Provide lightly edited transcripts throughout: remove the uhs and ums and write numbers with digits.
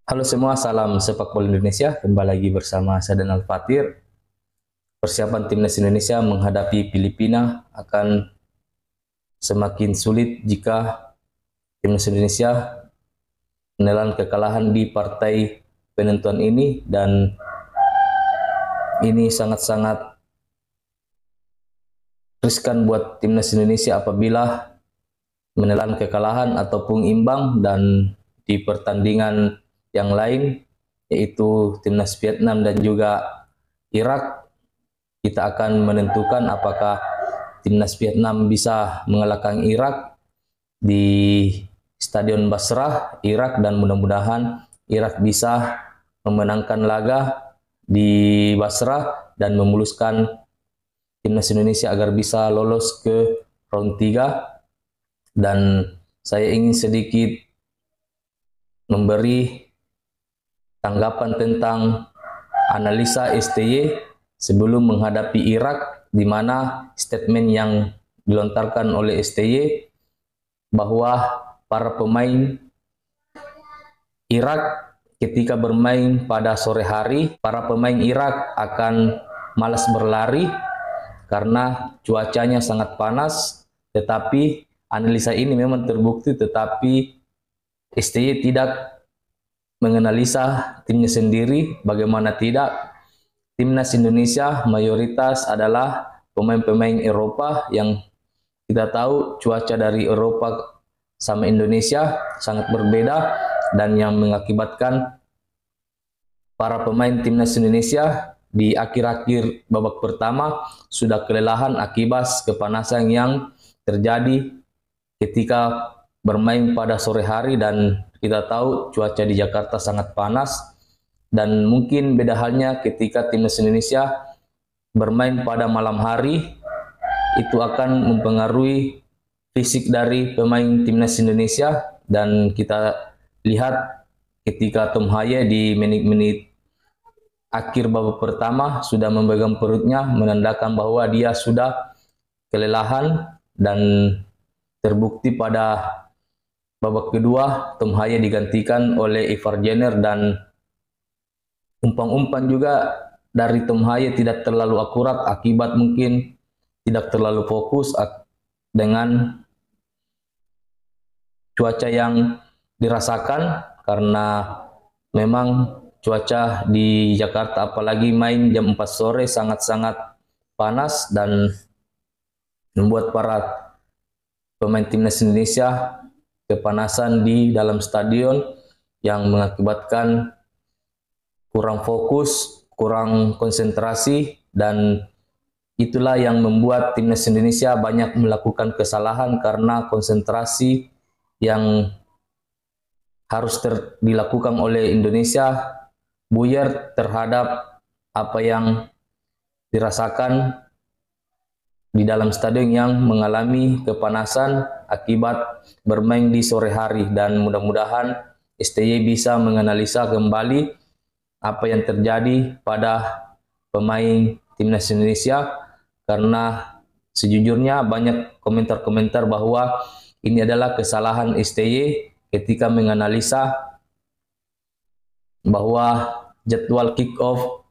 Halo semua, salam sepak bola Indonesia. Kembali lagi bersama saya dan Al-Fatir. Persiapan timnas Indonesia menghadapi Filipina akan semakin sulit jika timnas Indonesia menelan kekalahan di partai penentuan ini, dan ini sangat-sangat riskan buat timnas Indonesia apabila menelan kekalahan ataupun imbang. Dan di pertandingan yang lain, yaitu timnas Vietnam dan juga Irak, kita akan menentukan apakah timnas Vietnam bisa mengalahkan Irak di Stadion Basrah, Irak, dan mudah-mudahan Irak bisa memenangkan laga di Basrah dan memuluskan timnas Indonesia agar bisa lolos ke round 3. Dan saya ingin sedikit memberi tanggapan tentang analisa STY sebelum menghadapi Irak, di mana statement yang dilontarkan oleh STY bahwa para pemain Irak ketika bermain pada sore hari, para pemain Irak akan malas berlari karena cuacanya sangat panas. Tetapi analisa ini memang terbukti, tetapi STY tidak menganalisa timnya sendiri. Bagaimana tidak, timnas Indonesia mayoritas adalah pemain-pemain Eropa, yang kita tahu cuaca dari Eropa sama Indonesia sangat berbeda, dan yang mengakibatkan para pemain timnas Indonesia di akhir-akhir babak pertama sudah kelelahan akibat kepanasan yang terjadi ketika bermain pada sore hari. Dan kita tahu cuaca di Jakarta sangat panas, dan mungkin beda halnya ketika timnas Indonesia bermain pada malam hari, itu akan mempengaruhi fisik dari pemain timnas Indonesia. Dan kita lihat ketika Tom Haye di menit-menit akhir babak pertama sudah memegang perutnya, menandakan bahwa dia sudah kelelahan. Dan terbukti pada babak kedua Tom Haye digantikan oleh Ivar Jenner, dan umpan-umpan juga dari Tom Haye tidak terlalu akurat akibat mungkin tidak terlalu fokus dengan cuaca yang dirasakan, karena memang cuaca di Jakarta apalagi main jam 4 sore sangat-sangat panas, dan membuat para pemain timnas Indonesia kepanasan di dalam stadion, yang mengakibatkan kurang fokus, kurang konsentrasi. Dan itulah yang membuat timnas Indonesia banyak melakukan kesalahan karena konsentrasi yang harus dilakukan oleh Indonesia buyar terhadap apa yang dirasakan di dalam stadion yang mengalami kepanasan akibat bermain di sore hari. Dan mudah-mudahan STY bisa menganalisa kembali apa yang terjadi pada pemain timnas Indonesia, karena sejujurnya banyak komentar-komentar bahwa ini adalah kesalahan STY ketika menganalisa bahwa jadwal kick off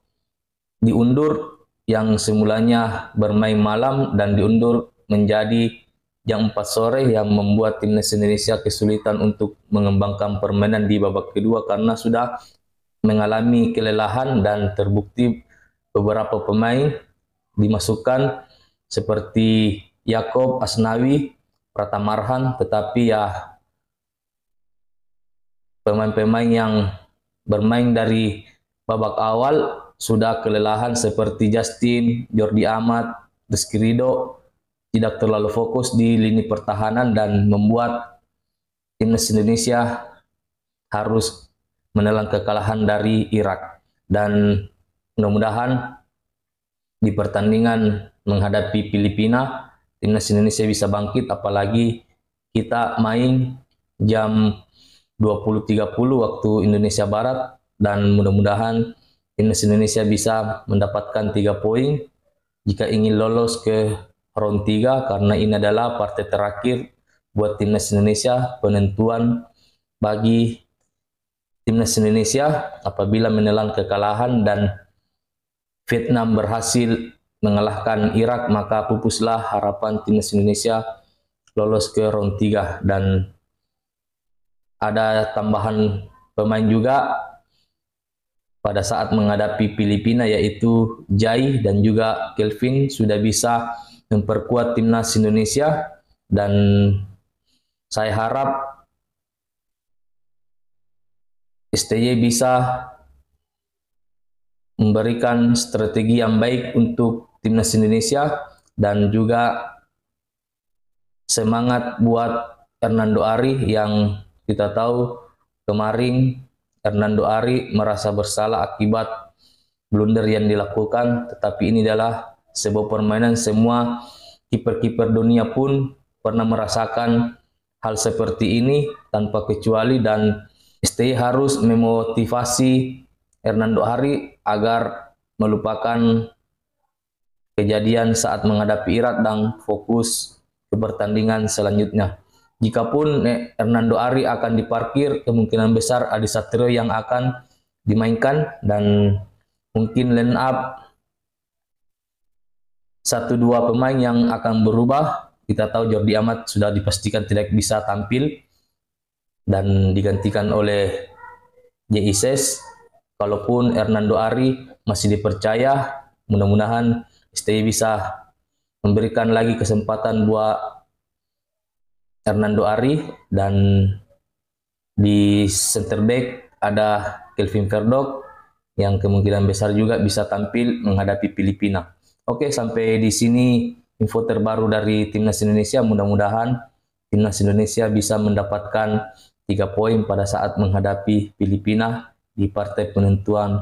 diundur, yang semulanya bermain malam dan diundur menjadi jam 4 sore, yang membuat timnas Indonesia kesulitan untuk mengembangkan permainan di babak kedua karena sudah mengalami kelelahan. Dan terbukti beberapa pemain dimasukkan seperti Yakob, Asnawi, Pratamarhan, tetapi ya pemain-pemain yang bermain dari babak awal sudah kelelahan seperti Justin, Jordi Amat, Rizky Ridho tidak terlalu fokus di lini pertahanan, dan membuat timnas Indonesia harus menelan kekalahan dari Irak. Dan mudah-mudahan di pertandingan menghadapi Filipina, timnas Indonesia bisa bangkit, apalagi kita main jam 20.30 waktu Indonesia Barat. Dan mudah-mudahan timnas Indonesia bisa mendapatkan 3 poin jika ingin lolos ke round 3, karena ini adalah partai terakhir buat timnas Indonesia, penentuan bagi timnas Indonesia apabila menelan kekalahan dan Vietnam berhasil mengalahkan Irak, maka pupuslah harapan timnas Indonesia lolos ke round 3. Dan ada tambahan pemain juga pada saat menghadapi Filipina, yaitu Jai dan juga Kelvin sudah bisa memperkuat timnas Indonesia, dan saya harap STY bisa memberikan strategi yang baik untuk timnas Indonesia, dan juga semangat buat Hernando Ari yang kita tahu kemarin Hernando Ari merasa bersalah akibat blunder yang dilakukan, tetapi ini adalah sebuah permainan. Semua kiper-kiper dunia pun pernah merasakan hal seperti ini tanpa kecuali, dan STY harus memotivasi Hernando Ari agar melupakan kejadian saat menghadapi Irak dan fokus ke pertandingan selanjutnya. Jikapun Hernando Ari akan diparkir, kemungkinan besar Adi Satrio yang akan dimainkan, dan mungkin line up 1-2 pemain yang akan berubah. Kita tahu Jordi Amat sudah dipastikan tidak bisa tampil dan digantikan oleh JISS. Kalaupun Hernando Ari masih dipercaya, mudah-mudahan STY bisa memberikan lagi kesempatan buat Hernando Ari. Dan di center back ada Kelvin Verdok yang kemungkinan besar juga bisa tampil menghadapi Filipina. Oke, sampai di sini info terbaru dari timnas Indonesia. Mudah-mudahan timnas Indonesia bisa mendapatkan 3 poin pada saat menghadapi Filipina di partai penentuan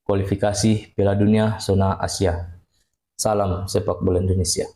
kualifikasi Piala Dunia zona Asia. Salam sepak bola Indonesia.